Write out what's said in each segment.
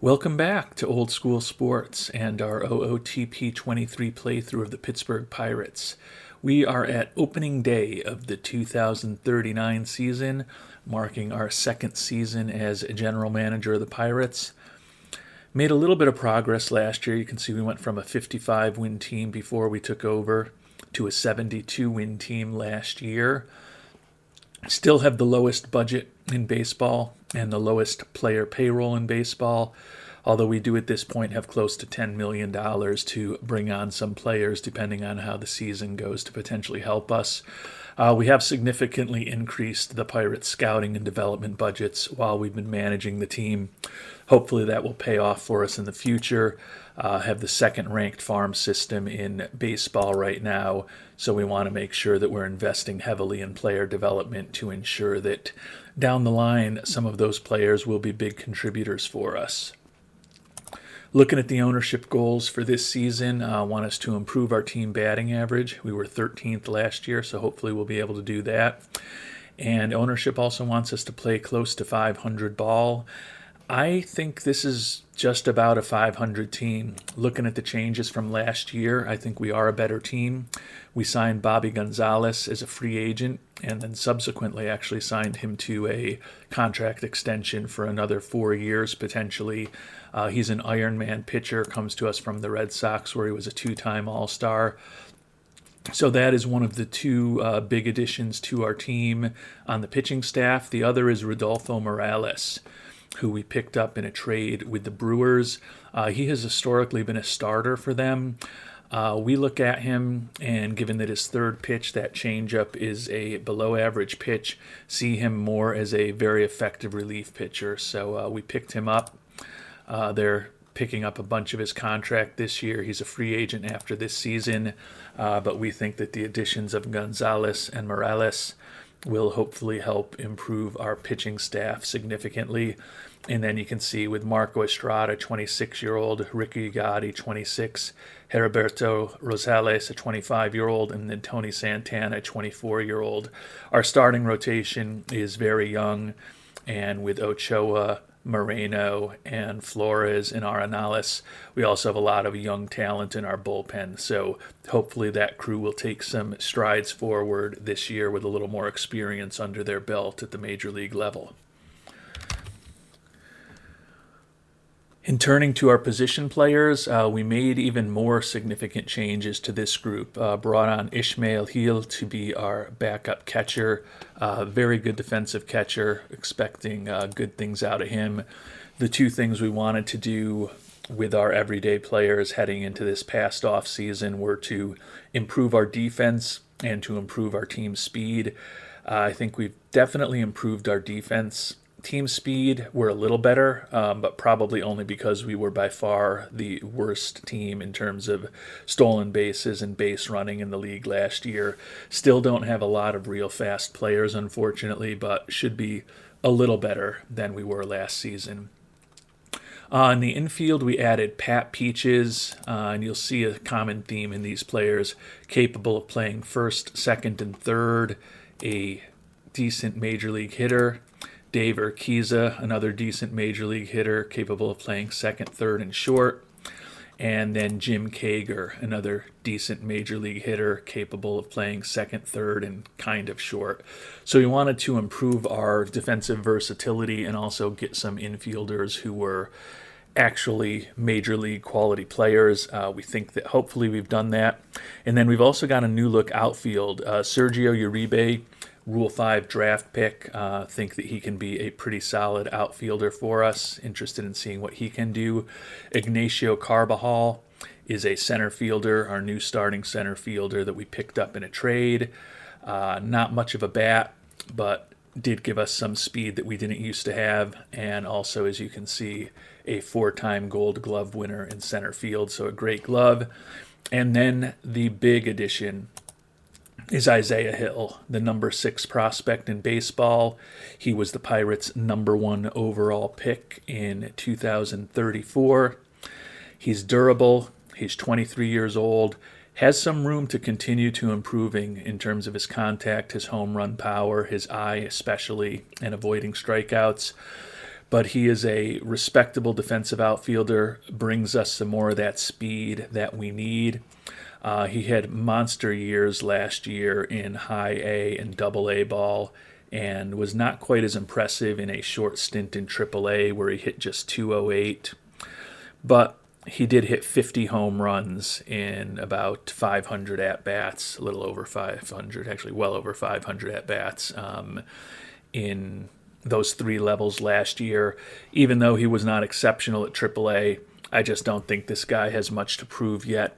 Welcome back to Old School Sports and our OOTP 23 playthrough of the Pittsburgh Pirates. We are at opening day of the 2039 season, marking our second season as general manager of the Pirates. Made a little bit of progress last year. You can see we went from a 55-win team before we took over to a 72-win team last year. Still have the lowest budget in baseball and the lowest player payroll in baseball, although we do at this point have close to $10 million to bring on some players depending on how the season goes to potentially help us. We have significantly increased the Pirates' scouting and development budgets while we've been managing the team. Hopefully that will pay off for us in the future. Have the second-ranked farm system in baseball right now, so we want to make sure that we're investing heavily in player development to ensure that down the line some of those players will be big contributors for us. Looking at the ownership goals for this season, want us to improve our team batting average. We were 13th last year, so hopefully we'll be able to do that. And ownership also wants us to play close to 500 ball. I think this is just about a 500 team. Looking at the changes from last year, I think we are a better team. We signed Bobby Gonzalez as a free agent and then subsequently actually signed him to a contract extension for another 4 years potentially. He's an Ironman pitcher, comes to us from the Red Sox where he was a two-time All-Star. So that is one of the two big additions to our team on the pitching staff. The other is Rodolfo Morales, who we picked up in a trade with the Brewers. He has historically been a starter for them. We look at him, and given that his third pitch, that changeup, is a below-average pitch, see him more as a very effective relief pitcher. So we picked him up. They're picking up a bunch of his contract this year. He's a free agent after this season, but we think that the additions of Gonzalez and Morales will hopefully help improve our pitching staff significantly. And then you can see with Marco Estrada, 26-year-old, Ricky Gotti, 26, Heriberto Rosales, a 25-year-old, and then Tony Santana, a 24-year-old. Our starting rotation is very young, and with Ochoa, Moreno, and Flores and Arenales, we also have a lot of young talent in our bullpen. So hopefully that crew will take some strides forward this year with a little more experience under their belt at the major league level. In turning to our position players, we made even more significant changes to this group. Brought on Ishmael Heel to be our backup catcher. Very good defensive catcher, expecting good things out of him. The two things we wanted to do with our everyday players heading into this past off season were to improve our defense and to improve our team speed. I think we've definitely improved our defense. Team speed, we're a little better, but probably only because we were by far the worst team in terms of stolen bases and base running in the league last year. Still don't have a lot of real fast players, unfortunately, but should be a little better than we were last season. In the infield, we added Pat Peaches, and you'll see a common theme in these players, capable of playing first, second, and third, a decent major league hitter. Dave Urquiza, another decent major league hitter, capable of playing second, third, and short. And then Jim Kager, another decent major league hitter, capable of playing second, third, and kind of short. So we wanted to improve our defensive versatility and also get some infielders who were actually major league quality players. We think that hopefully we've done that. And then we've also got a new look outfield. Sergio Uribe, Rule 5 draft pick. Think that he can be a pretty solid outfielder for us. Interested in seeing what he can do. Ignacio Carbajal is a center fielder, our new starting center fielder that we picked up in a trade. Not much of a bat, but did give us some speed that we didn't used to have. And also, as you can see, a 4-time Gold Glove winner in center field, so a great glove. And then the big addition is Isaiah Hill, the number 6 prospect in baseball. He was the Pirates' number 1 overall pick in 2034. He's durable. He's 23 years old. Has some room to continue to improving in terms of his contact, his home run power, his eye especially, and avoiding strikeouts. but he is a respectable defensive outfielder, brings us some more of that speed that we need. He had monster years last year in high A and double A ball, and was not quite as impressive in a short stint in triple A where he hit just 208. But he did hit 50 home runs in about 500 at-bats, a little over 500, actually well over 500 at-bats in those three levels last year. Even though he was not exceptional at AAA, I just don't think this guy has much to prove yet.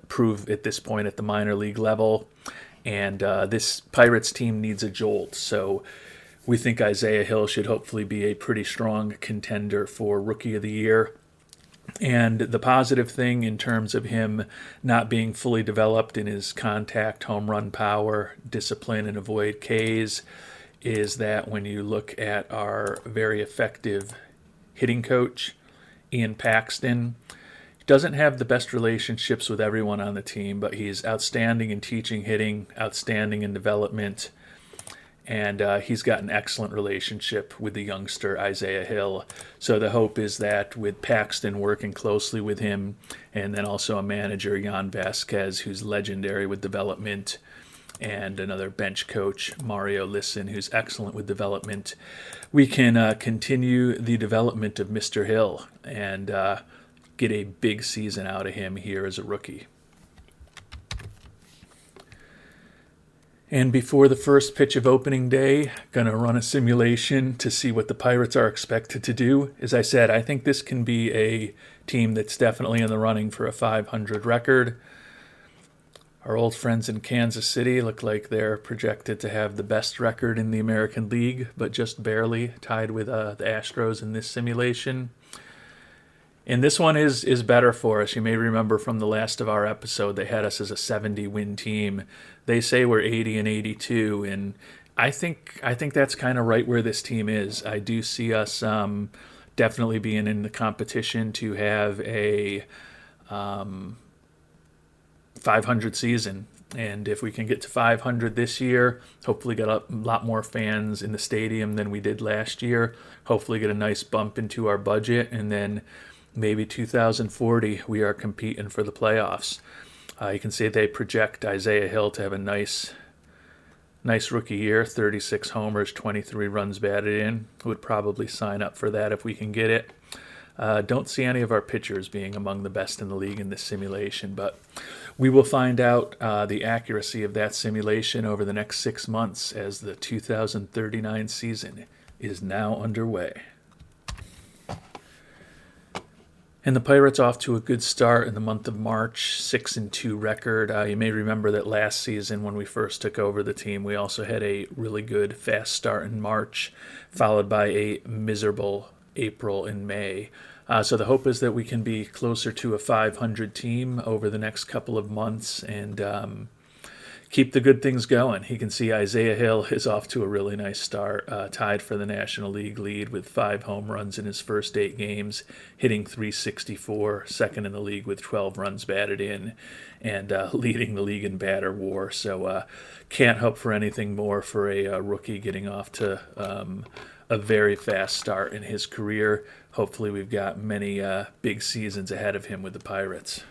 Prove at this point at the minor league level. And this Pirates team needs a jolt. So we think Isaiah Hill should hopefully be a pretty strong contender for Rookie of the Year. And the positive thing in terms of him not being fully developed in his contact, home run power, discipline, and avoid Ks is that when you look at our very effective hitting coach, Ian Paxton, he doesn't have the best relationships with everyone on the team, but he's outstanding in teaching hitting, outstanding in development, and he's got an excellent relationship with the youngster Isaiah Hill. So the hope is that with Paxton working closely with him, and then also a manager, Jan Vasquez, who's legendary with development, and another bench coach, Mario Lisson, who's excellent with development, we can continue the development of Mr. Hill and get a big season out of him here as a rookie. And before the first pitch of opening day, going to run a simulation to see what the Pirates are expected to do. As I said, I think this can be a team that's definitely in the running for a 500 record. Our old friends in Kansas City look like they're projected to have the best record in the American League, but just barely tied with the Astros in this simulation. And this one is better for us. You may remember from the last of our episode, they had us as a 70-win team. They say we're 80 and 82, and I think that's kind of right where this team is. I do see us definitely being in the competition to have a 500 season. And if we can get to 500 this year, hopefully get a lot more fans in the stadium than we did last year. Hopefully get a nice bump into our budget, and then maybe 2040 we are competing for the playoffs. You can see they project Isaiah Hill to have a nice rookie year, 36 homers, 23 runs batted in. Would probably sign up for that if we can get it. Don't see any of our pitchers being among the best in the league in this simulation, but we will find out the accuracy of that simulation over the next 6 months as the 2039 season is now underway. And the Pirates off to a good start in the month of March, 6-2 record. You may remember that last season when we first took over the team, we also had a really good fast start in March, followed by a miserable April and May. So the hope is that we can be closer to a 500 team over the next couple of months and keep the good things going. You can see Isaiah Hill is off to a really nice start, tied for the National League lead with 5 home runs in his first 8 games, hitting .364, second in the league with 12 runs batted in, and leading the league in batter war. So can't hope for anything more for a rookie getting off to a very fast start in his career. Hopefully we've got many big seasons ahead of him with the Pirates.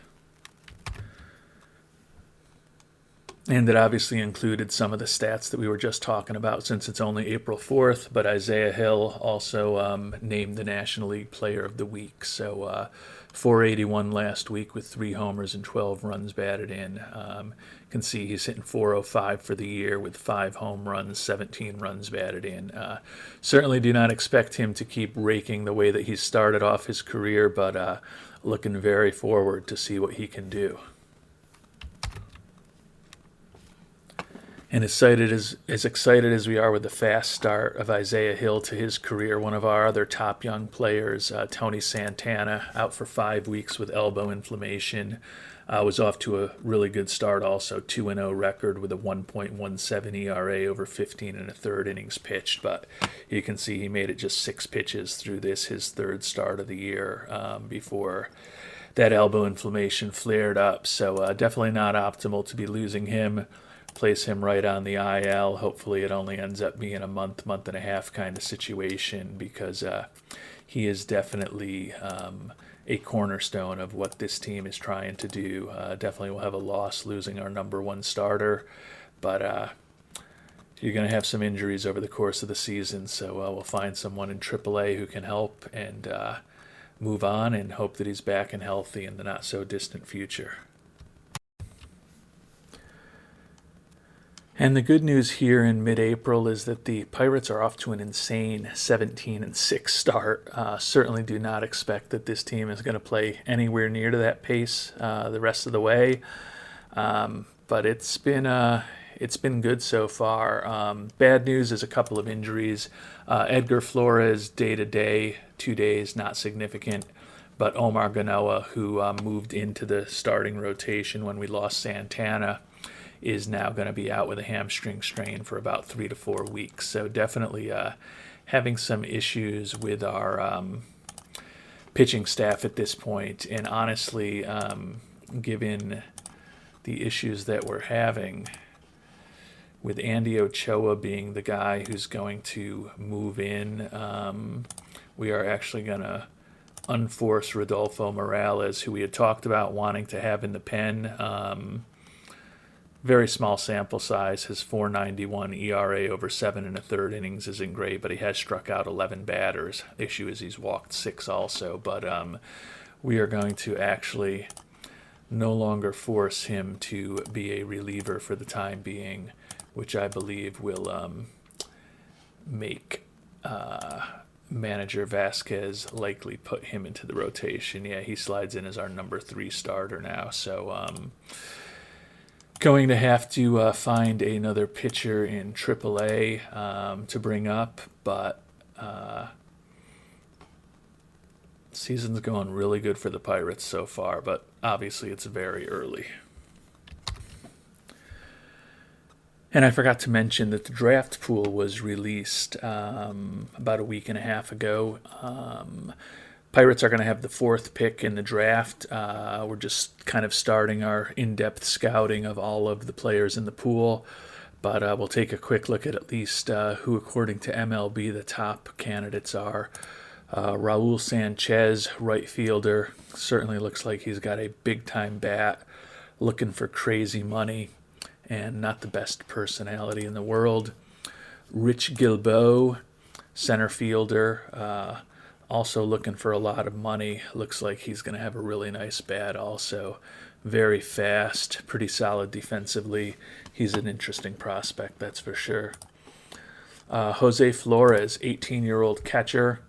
And it obviously included some of the stats that we were just talking about since it's only April 4th, but Isaiah Hill also named the National League Player of the Week. So 481 last week with 3 homers and 12 runs batted in. You can see he's hitting 405 for the year with 5 home runs, 17 runs batted in. Certainly do not expect him to keep raking the way that he started off his career, but looking very forward to see what he can do. And as excited as we are with the fast start of Isaiah Hill to his career, one of our other top young players, Tony Santana, out for 5 weeks with elbow inflammation, was off to a really good start also, 2-0 record with a 1.17 ERA over 15 and a third innings pitched. But you can see he made it just 6 pitches through his 3rd start of the year before that elbow inflammation flared up. So definitely not optimal to be losing him. place him right on the IL. Hopefully it only ends up being a month and a half kind of situation, because he is definitely a cornerstone of what this team is trying to do. Definitely will have a loss losing our number one starter, but you're going to have some injuries over the course of the season, so we'll find someone in AAA who can help and move on and hope that he's back and healthy in the not-so-distant future. And the good news here in mid-April is that the Pirates are off to an insane 17-6 start. Certainly do not expect that this team is going to play anywhere near to that pace the rest of the way. But it's been good so far. Bad news is a couple of injuries. Edgar Flores, day-to-day, 2 days, not significant. But Omar Ganoa, who moved into the starting rotation when we lost Santana, is now going to be out with a hamstring strain for about 3 to 4 weeks. So definitely having some issues with our pitching staff at this point. And honestly, given the issues that we're having, with Andy Ochoa being the guy who's going to move in, we are actually going to unforce Rodolfo Morales, who we had talked about wanting to have in the pen. Very small sample size. His 4.91 ERA over 7 1/3 innings isn't great, but he has struck out 11 batters. The issue is he's walked 6 also. But we are going to actually no longer force him to be a reliever for the time being, which I believe will make manager Vasquez likely put him into the rotation. Yeah, he slides in as our number 3 starter now. So going to have to find another pitcher in AAA to bring up, but season's going really good for the Pirates so far, but obviously it's very early. And I forgot to mention that the draft pool was released about a week and a half ago. Pirates are going to have the 4th pick in the draft. We're just kind of starting our in-depth scouting of all of the players in the pool. But we'll take a quick look at least who, according to MLB, the top candidates are. Raul Sanchez, right fielder. Certainly looks like he's got a big-time bat, looking for crazy money, and not the best personality in the world. Rich Gilbo, center fielder. Also looking for a lot of money. Looks like he's going to have a really nice bat also. Very fast, pretty solid defensively. He's an interesting prospect, that's for sure. Jose Flores, 18-year-old catcher.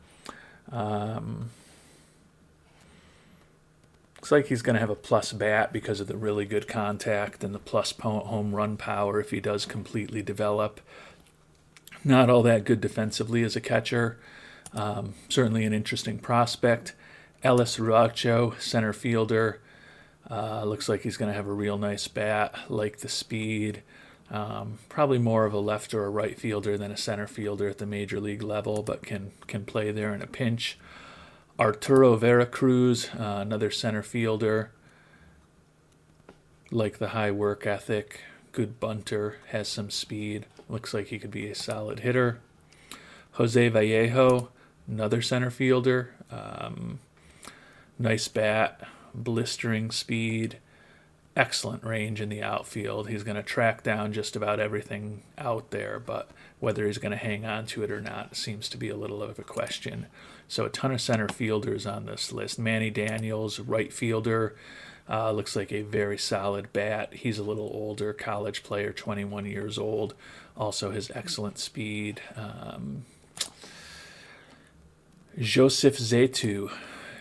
Looks like he's going to have a plus bat because of the really good contact and the plus home run power if he does completely develop. Not all that good defensively as a catcher. Certainly an interesting prospect. Ellis Ruacho, center fielder. Looks like he's going to have a real nice bat, like the speed. Probably more of a left or a right fielder than a center fielder at the major league level, but can play there in a pinch. Arturo Veracruz, another center fielder. Like the high work ethic, good bunter, has some speed. Looks like he could be a solid hitter. Jose Vallejo, another center fielder. Nice bat, blistering speed, excellent range in the outfield. He's going to track down just about everything out there, but whether he's going to hang on to it or not seems to be a little of a question. So a ton of center fielders on this list. Manny Daniels, right fielder. Looks like a very solid bat. He's a little older, college player, 21 years old. Also has excellent speed. Joseph Zetu,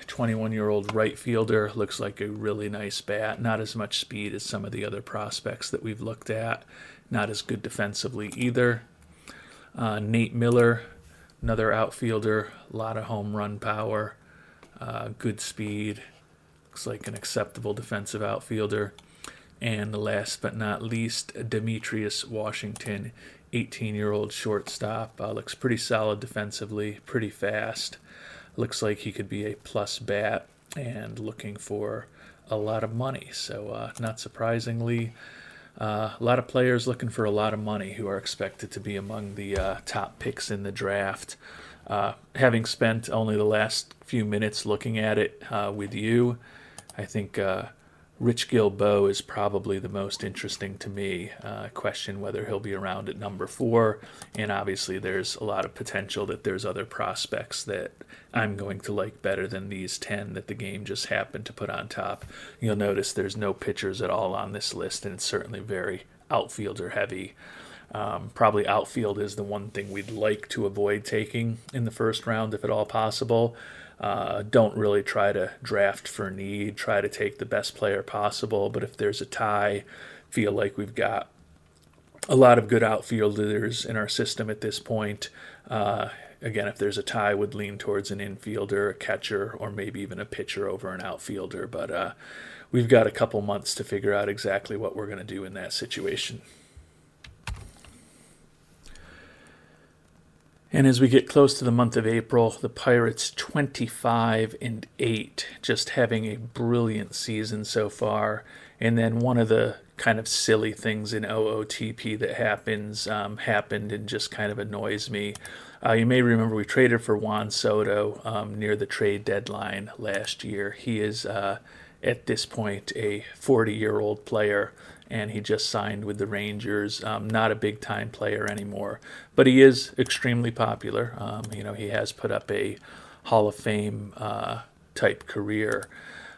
21-year-old right fielder. Looks like a really nice bat. Not as much speed as some of the other prospects that we've looked at. Not as good defensively either. Nate Miller, another outfielder. A lot of home run power. Good speed. Looks like an acceptable defensive outfielder. And last but not least, Demetrius Washington, 18-year-old shortstop. Looks pretty solid defensively, pretty fast. Looks like he could be a plus bat and looking for a lot of money. So not surprisingly, A lot of players looking for a lot of money who are expected to be among the top picks in the draft. Having spent only the last few minutes looking at it with you, I think Rich Gilbo is probably the most interesting to me. Question whether he'll be around at number 4, and obviously there's a lot of potential that there's other prospects that I'm going to like better than these 10 that the game just happened to put on top. You'll notice there's no pitchers at all on this list, and it's certainly very outfielder heavy. Probably outfield is the one thing we'd like to avoid taking in the first round if at all possible. Don't really try to draft for need. Try to take the best player possible. But if there's a tie, feel like we've got a lot of good outfielders in our system at this point. Again, if there's a tie, would lean towards an infielder, a catcher, or maybe even a pitcher over an outfielder. But we've got a couple months to figure out exactly what we're going to do in that situation. And as we get close to the month of April, the Pirates 25-8, just having a brilliant season so far. And then one of the kind of silly things in OOTP that happened and just kind of annoys me. You may remember we traded for Juan Soto near the trade deadline last year. He is at this point a 40-year-old player, and he just signed with the Rangers. Not a big-time player anymore, but he is extremely popular. He has put up a Hall of Fame type career.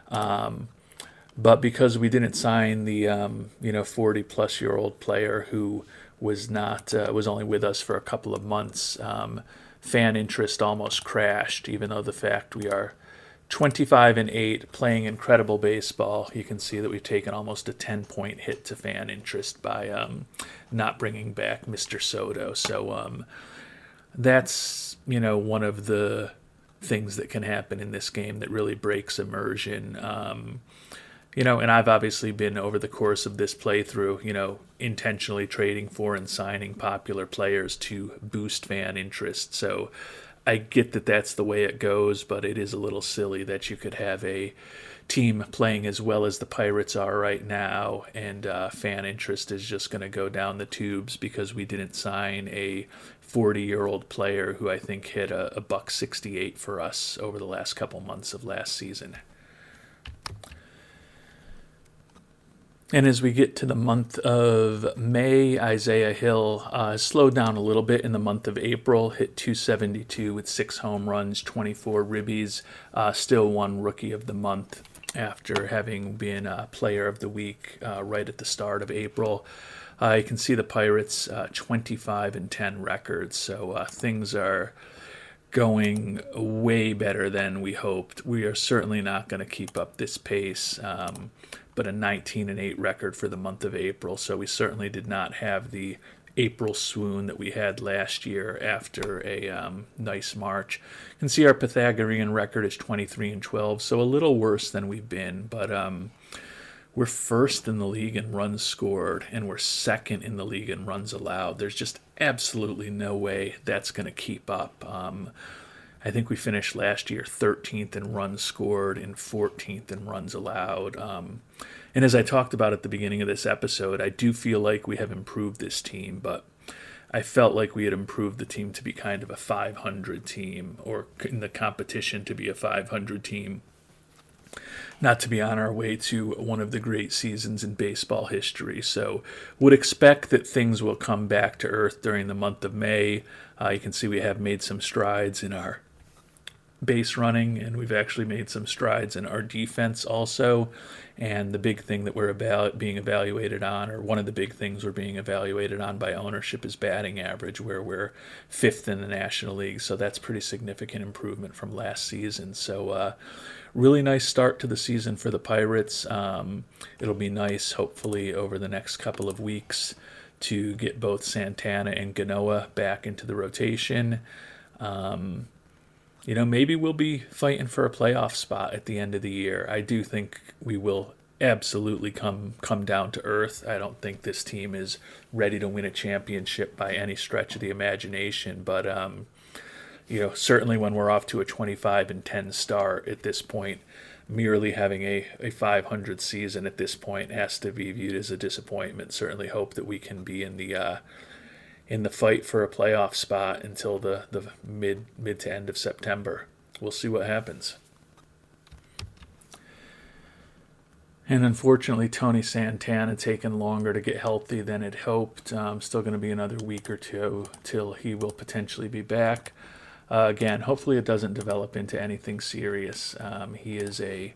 But because we didn't sign the 40-plus-year-old player who was only with us for a couple of months, fan interest almost crashed, even though the fact we are 25-8, playing incredible baseball. You can see that we've taken almost a 10-point hit to fan interest by not bringing back Mr. Soto. So that's one of the things that can happen in this game that really breaks immersion. And I've obviously been over the course of this playthrough, intentionally trading for and signing popular players to boost fan interest. So I get that that's the way it goes, but it is a little silly that you could have a team playing as well as the Pirates are right now, and fan interest is just going to go down the tubes because we didn't sign a 40-year-old player who I think hit a $168 for us over the last couple months of last season. And as we get to the month of May, Isaiah Hill slowed down a little bit in the month of April, hit .272 with 6 home runs, 24 ribbies, still won Rookie of the Month after having been Player of the Week right at the start of April. You can see the Pirates 25-10 records, so things are going way better than we hoped. We are certainly not going to keep up this pace. But a 19-8 record for the month of April. So we certainly did not have the April swoon that we had last year after a nice March. You can see our Pythagorean record is 23-12, so a little worse than we've been. But we're first in the league in runs scored, and we're second in the league in runs allowed. There's just absolutely no way that's going to keep up. I think we finished last year 13th in runs scored and 14th in runs allowed. And as I talked about at the beginning of this episode, I do feel like we have improved this team, but I felt like we had improved the team to be kind of a 500 team, or in the competition to be a 500 team, not to be on our way to one of the great seasons in baseball history. So would expect that things will come back to earth during the month of May. You can see we have made some strides in our base running, and we've actually made some strides in our defense also. And the big thing that we're being evaluated on, or one of the big things we're being evaluated on by ownership, is batting average, where we're 5th in the National League. So that's pretty significant improvement from last season. So really nice start to the season for the Pirates. It'll be nice, hopefully, over the next couple of weeks to get both Santana and Ganoa back into the rotation. Maybe we'll be fighting for a playoff spot at the end of the year. I do think we will absolutely come down to earth. I don't think this team is ready to win a championship by any stretch of the imagination, but certainly when we're off to a 25-10 start at this point, merely having a 500 season at this point has to be viewed as a disappointment. Certainly hope that we can be in the fight for a playoff spot until the mid to end of September. We'll see what happens. And unfortunately, Tony Santana taken longer to get healthy than it hoped. Still going to be another week or two till he will potentially be back. Again, hopefully it doesn't develop into anything serious. He is a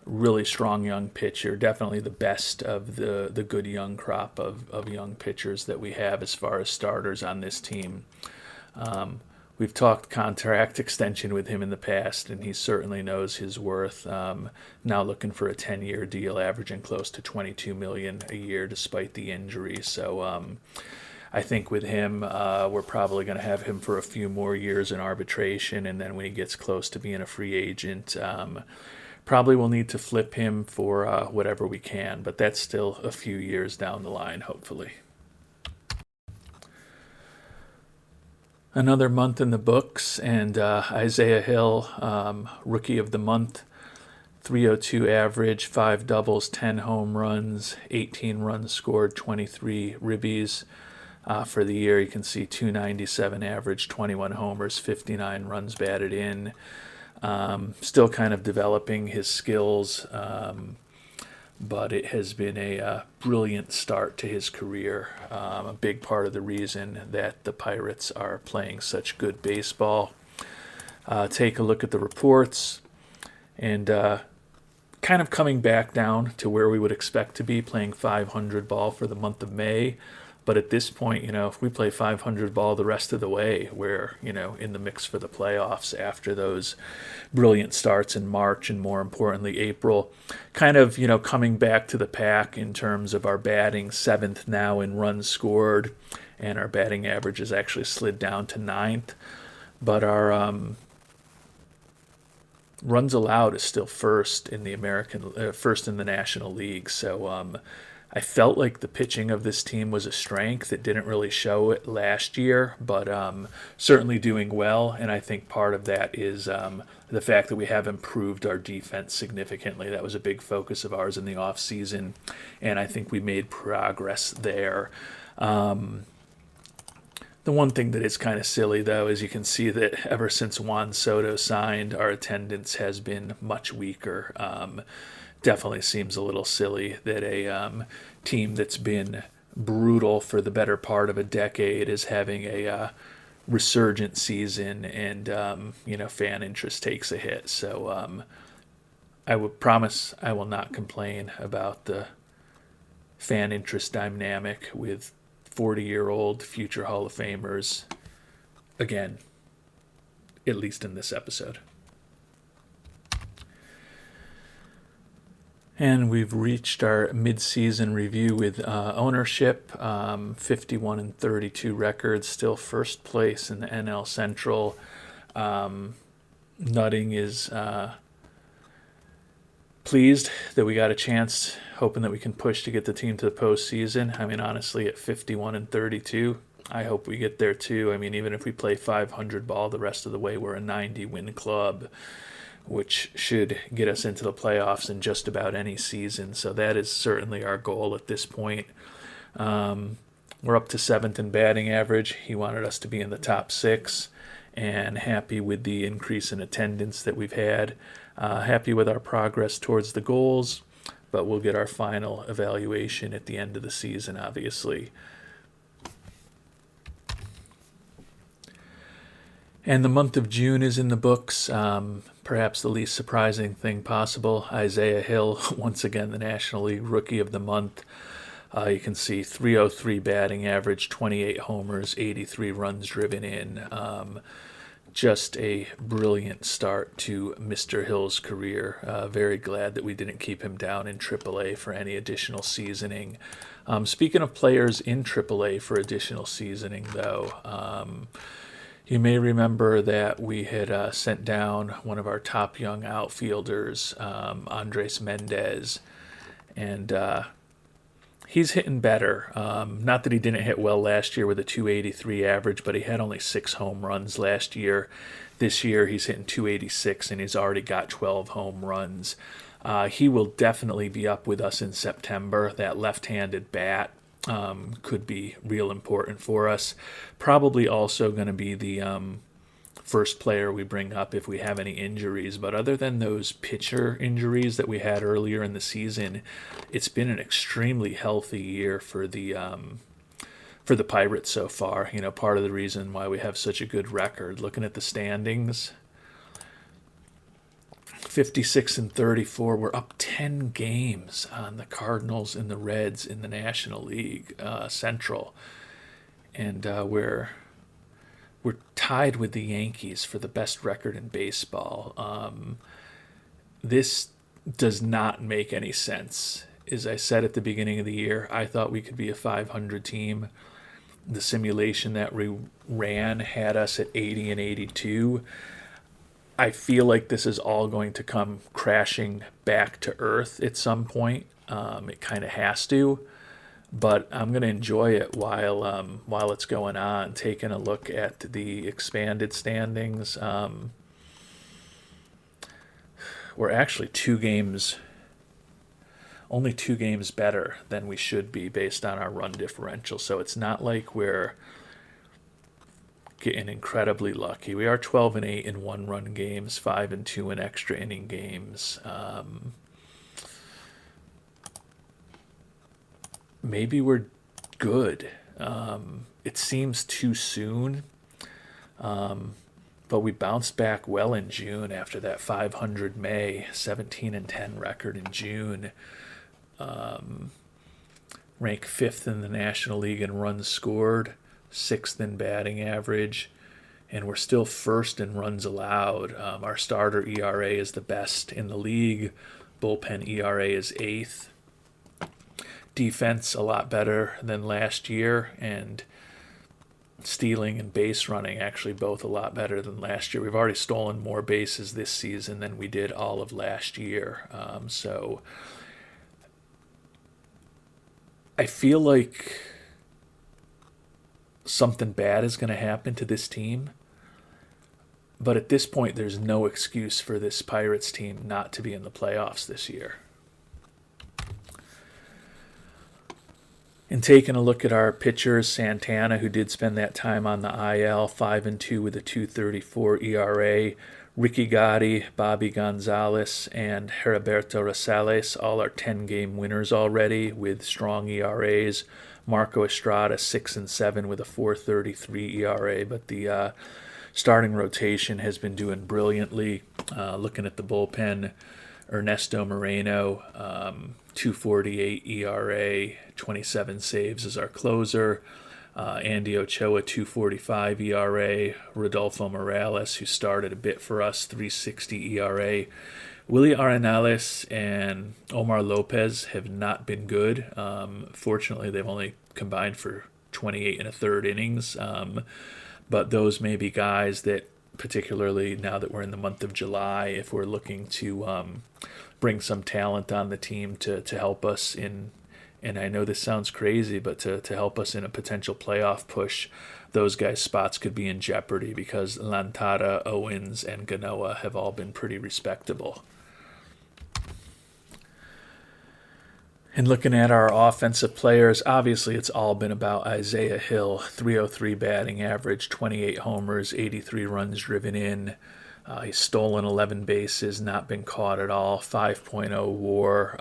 really strong young pitcher, definitely the best of the good young crop of young pitchers that we have as far as starters on this team. We've talked contract extension with him in the past, and he certainly knows his worth. Now looking for a 10-year deal, averaging close to $22 million a year despite the injury. So I think with him, we're probably going to have him for a few more years in arbitration, and then when he gets close to being a free agent, probably we'll need to flip him for whatever we can, but that's still a few years down the line, hopefully. Another month in the books, and Isaiah Hill, Rookie of the Month, 302 average, 5 doubles, 10 home runs, 18 runs scored, 23 ribbies. For the year, you can see 297 average, 21 homers, 59 runs batted in. Still kind of developing his skills, but it has been a brilliant start to his career. A big part of the reason that the Pirates are playing such good baseball. Take a look at the reports, and kind of coming back down to where we would expect to be, playing 500 ball for the month of May. But at this point, if we play 500 ball the rest of the way, we're, in the mix for the playoffs after those brilliant starts in March and, more importantly, April. Kind of, coming back to the pack in terms of our batting, 7th now in runs scored, and our batting average has actually slid down to 9th. But our runs allowed is still first in the first in the National League. So I felt like the pitching of this team was a strength. It didn't really show it last year, but certainly doing well. And I think part of that is the fact that we have improved our defense significantly. That was a big focus of ours in the offseason, and I think we made progress there. The one thing that is kind of silly, though, is you can see that ever since Juan Soto signed, our attendance has been much weaker. Definitely seems a little silly that a team that's been brutal for the better part of a decade is having a resurgent season, and fan interest takes a hit. So I would promise I will not complain about the fan interest dynamic with 40-year-old future Hall of Famers again, at least in this episode. And we've reached our mid-season review with ownership, 51-32 records, still first place in the NL Central. Nutting is pleased that we got a chance, hoping that we can push to get the team to the postseason. I mean, honestly, at 51-32, I hope we get there too. I mean, even if we play 500 ball the rest of the way, we're a 90-win club, which should get us into the playoffs in just about any season. So that is certainly our goal at this point. We're up to 7th in batting average. He wanted us to be in the top 6, and happy with the increase in attendance that we've had. Happy with our progress towards the goals, but we'll get our final evaluation at the end of the season, obviously. And the month of June is in the books. Perhaps the least surprising thing possible, Isaiah Hill, once again the National League Rookie of the Month. You can see 303 batting average, 28 homers, 83 runs driven in. Just a brilliant start to Mr. Hill's career. Very glad that we didn't keep him down in AAA for any additional seasoning. Speaking of players in AAA for additional seasoning, though, you may remember that we had sent down one of our top young outfielders, Andres Mendez, and He's hitting better. Not that he didn't hit well last year with a 283 average, but he had only 6 home runs last year. This year he's hitting 286 and he's already got 12 home runs. He will definitely be up with us in September. That left-handed bat could be real important for us. Probably also going to be the first player we bring up if we have any injuries. But other than those pitcher injuries that we had earlier in the season, it's been an extremely healthy year for the Pirates so far. You know, part of the reason why we have such a good record. Looking at the standings, 56 and 34. We're up 10 games on the Cardinals and the Reds in the National League Central, and we're tied with the Yankees for the best record in baseball. This does not make any sense. As I said at the beginning of the year, I thought we could be a 500 team. The simulation that we ran had us at 80 and 82. I feel like this is all going to come crashing back to earth at some point. It kind of has to, but I'm going to enjoy it while it's going on. Taking a look at the expanded standings, we're actually only 2 games better than we should be based on our run differential. So it's not like we're getting incredibly lucky. We are 12 and 8 in 1-run games, 5 and 2 in extra inning games. Maybe we're good. It seems too soon, but we bounced back well in June after that 500 May, 17 and 10 record in June. Rank 5th in the National League in runs scored, 6th in batting average, and we're still 1st in runs allowed. Our starter ERA is the best in the league. Bullpen ERA is 8th. Defense a lot better than last year, and stealing and base running actually both a lot better than last year. We've already stolen more bases this season than we did all of last year. So I feel like something bad is going to happen to this team. But at this point, there's no excuse for this Pirates team not to be in the playoffs this year. And taking a look at our pitchers, Santana, who did spend that time on the IL, 5 and 2 with a 2.34 ERA. Ricky Gotti, Bobby Gonzalez, and Heriberto Rosales all are 10-game winners already with strong ERAs. Marco Estrada, 6 and 7 with a 4.33 ERA, but the starting rotation has been doing brilliantly. Looking at the bullpen, Ernesto Moreno, 2.48 ERA, 27 saves as our closer. Andy Ochoa, 2.45 ERA. Rodolfo Morales, who started a bit for us, 3.60 ERA. Willie Arenales and Omar Lopez have not been good. Fortunately, they've only combined for 28 and a third innings. But those may be guys that, particularly now that we're in the month of July, if we're looking to bring some talent on the team to help us in, and I know this sounds crazy, but to help us in a potential playoff push, those guys' spots could be in jeopardy because Lantara, Owens, and Ganoa have all been pretty respectable. And looking at our offensive players, obviously it's all been about Isaiah Hill, 303 batting average, 28 homers, 83 runs driven in. He's stolen 11 bases, not been caught at all, 5.0 WAR.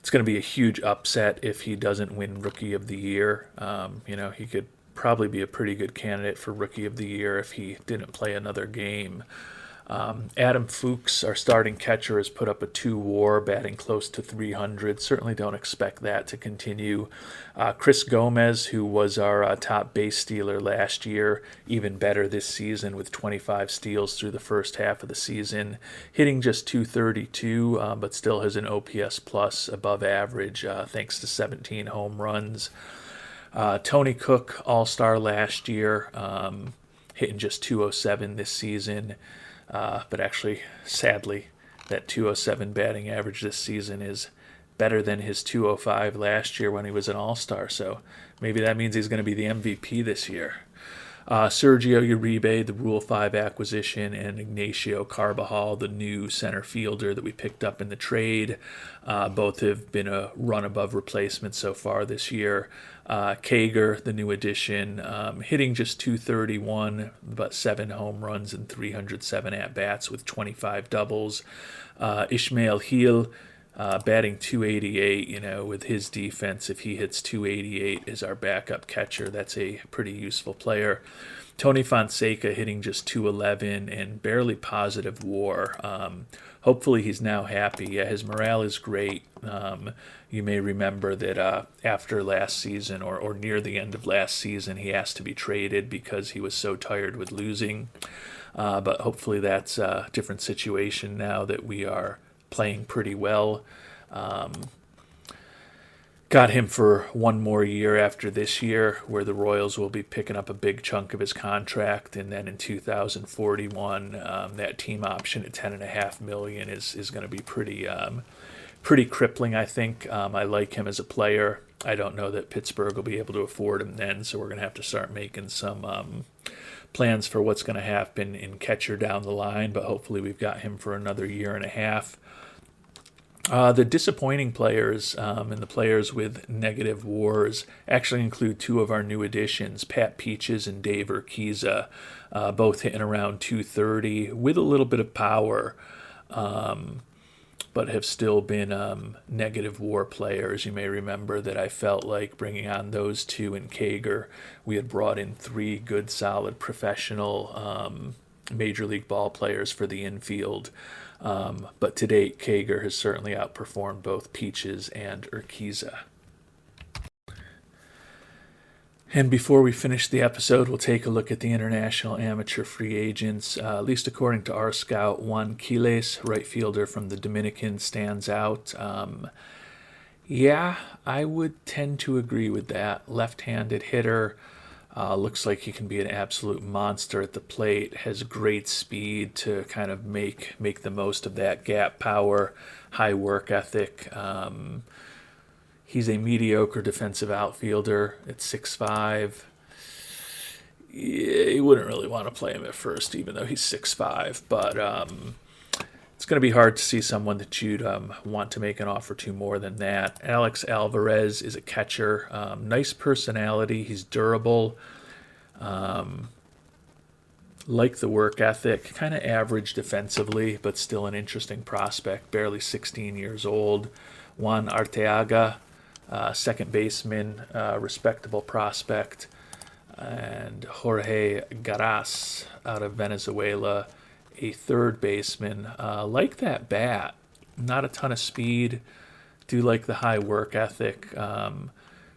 It's going to be a huge upset if he doesn't win Rookie of the Year. He could probably be a pretty good candidate for Rookie of the Year if he didn't play another game. Adam Fuchs, our starting catcher, has put up a 2 WAR, batting close to 300. Certainly don't expect that to continue. Chris Gomez, who was our top base stealer last year, even better this season with 25 steals through the first half of the season, hitting just 232, but still has an OPS plus above average thanks to 17 home runs. Tony Cook, all-star last year, hitting just 207 this season. But actually, sadly, that 207 batting average this season is better than his 205 last year when he was an all-star. So maybe that means he's going to be the MVP this year. Sergio Uribe, the Rule 5 acquisition, and Ignacio Carbajal, the new center fielder that we picked up in the trade. Both have been a run above replacement so far this year. Kager, the new addition, hitting just 231, but 7 home runs and 307 at-bats with 25 doubles. Ishmael Hill, batting 288, with his defense, if he hits 288 as our backup catcher, that's a pretty useful player. Tony Fonseca hitting just 211 and barely positive WAR. Hopefully he's now happy. Yeah, his morale is great. You may remember that after last season or near the end of last season, he asked to be traded because he was so tired with losing. But hopefully that's a different situation now that we are playing pretty well. Got him for one more year after this year, where the Royals will be picking up a big chunk of his contract, and then in 2041, that team option at $10.5 million is going to be pretty crippling. I think. I like him as a player. I don't know that Pittsburgh will be able to afford him then, so we're going to have to start making some plans for what's going to happen in catcher down the line. But hopefully, we've got him for another year and a half. The disappointing players and the players with negative WARs actually include 2 of our new additions, Pat Peaches and Dave Urquiza, both hitting around 230 with a little bit of power, but have still been negative WAR players. You may remember that I felt like bringing on those 2 in Kager, we had brought in 3 good, solid, professional Major League ball players for the infield. But to date, Kager has certainly outperformed both Peaches and Urquiza. And before we finish the episode, we'll take a look at the international amateur free agents. At least according to our scout, Juan Quiles, right fielder from the Dominican, stands out. Yeah, I would tend to agree with that. Left-handed hitter. Looks like he can be an absolute monster at the plate, has great speed to kind of make the most of that gap power, high work ethic. He's a mediocre defensive outfielder at 6'5". You wouldn't really want to play him at first, even though he's 6'5", but it's going to be hard to see someone that you'd want to make an offer to more than that. Alex Alvarez is a catcher. Nice personality. He's durable. Like the work ethic. Kind of average defensively, but still an interesting prospect. Barely 16 years old. Juan Arteaga, second baseman, respectable prospect. And Jorge Garas out of Venezuela, a third baseman. Like that bat. Not a ton of speed. Do like the high work ethic.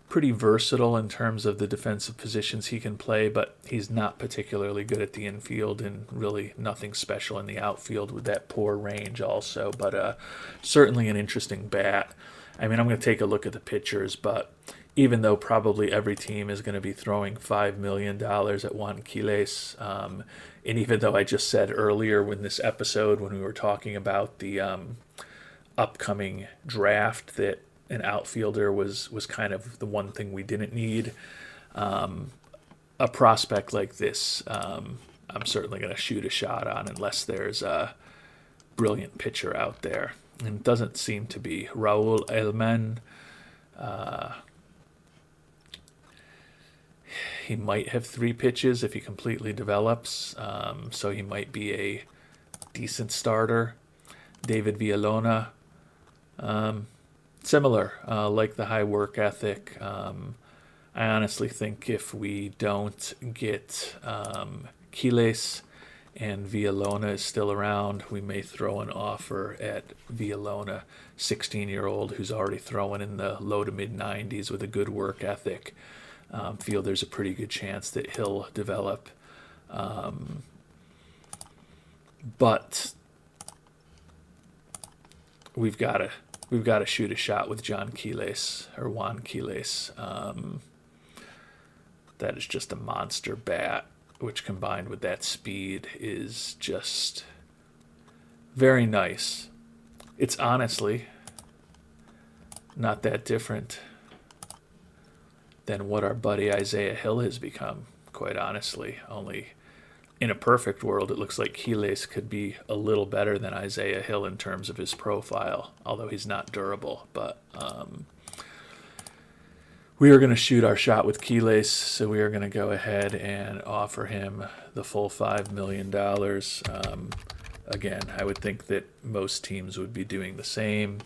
Pretty versatile in terms of the defensive positions he can play, but he's not particularly good at the infield and really nothing special in the outfield with that poor range also. But certainly an interesting bat. I mean, I'm going to take a look at the pitchers, but even though probably every team is going to be throwing $5 million at Juan Quiles, and even though I just said earlier in this episode when we were talking about the upcoming draft that an outfielder was kind of the one thing we didn't need, a prospect like this, I'm certainly going to shoot a shot on unless there's a brilliant pitcher out there. And it doesn't seem to be. Raul Elman, he might have 3 pitches if he completely develops, so he might be a decent starter. David Villalona, similar, like the high work ethic. I honestly think if we don't get Quiles and Villalona is still around, we may throw an offer at Villalona, 16-year-old who's already throwing in the low to mid-90s with a good work ethic. Feel there's a pretty good chance that he'll develop. But we've got to shoot a shot with Juan Quiles. That is just a monster bat, which combined with that speed is just very nice. It's honestly not that different than what our buddy Isaiah Hill has become, quite honestly. Only in a perfect world, it looks like Quiles could be a little better than Isaiah Hill in terms of his profile, although he's not durable. But we are going to shoot our shot with Quiles, so we are going to go ahead and offer him the full $5 million. Again, I would think that most teams would be doing the same.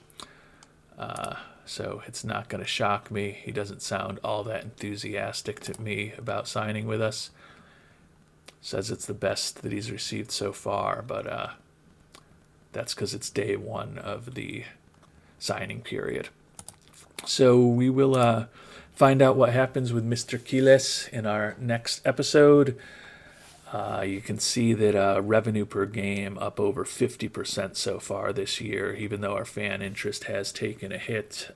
So it's not going to shock me. He doesn't sound all that enthusiastic to me about signing with us. Says it's the best that he's received so far, but that's because it's day one of the signing period. So we will find out what happens with Mr. Quiles in our next episode. You can see that revenue per game up over 50% so far this year, even though our fan interest has taken a hit.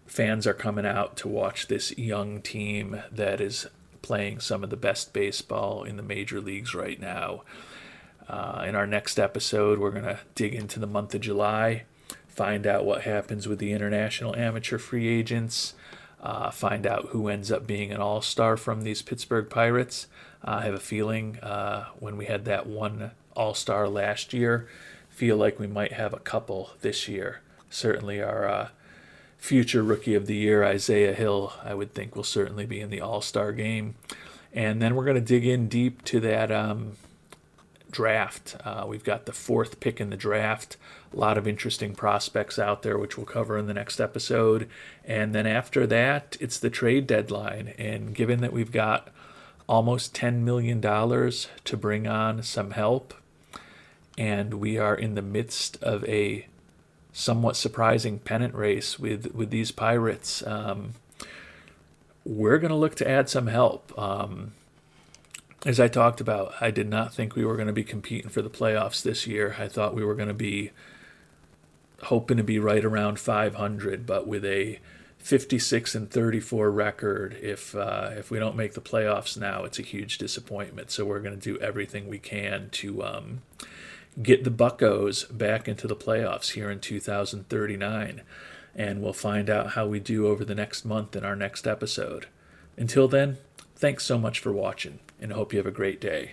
Fans are coming out to watch this young team that is playing some of the best baseball in the major leagues right now. In our next episode, we're going to dig into the month of July, find out what happens with the international amateur free agents, find out who ends up being an all-star from these Pittsburgh Pirates. I have a feeling when we had that one all-star last year, feel like we might have a couple this year. Certainly our future Rookie of the Year, Isaiah Hill, I would think will certainly be in the all-star game. And then we're going to dig in deep to that draft. We've got the 4th pick in the draft. A lot of interesting prospects out there, which we'll cover in the next episode. And then after that, it's the trade deadline. And given that we've got almost $10 million to bring on some help, and we are in the midst of a somewhat surprising pennant race with these Pirates, we're going to look to add some help. As I talked about, I did not think we were going to be competing for the playoffs this year. I thought we were going to be hoping to be right around 500, but with a 56-34 record, if we don't make the playoffs now, it's a huge disappointment. So we're going to do everything we can to get the Buccos back into the playoffs here in 2039. And we'll find out how we do over the next month in our next episode. Until then, thanks so much for watching, and I hope you have a great day.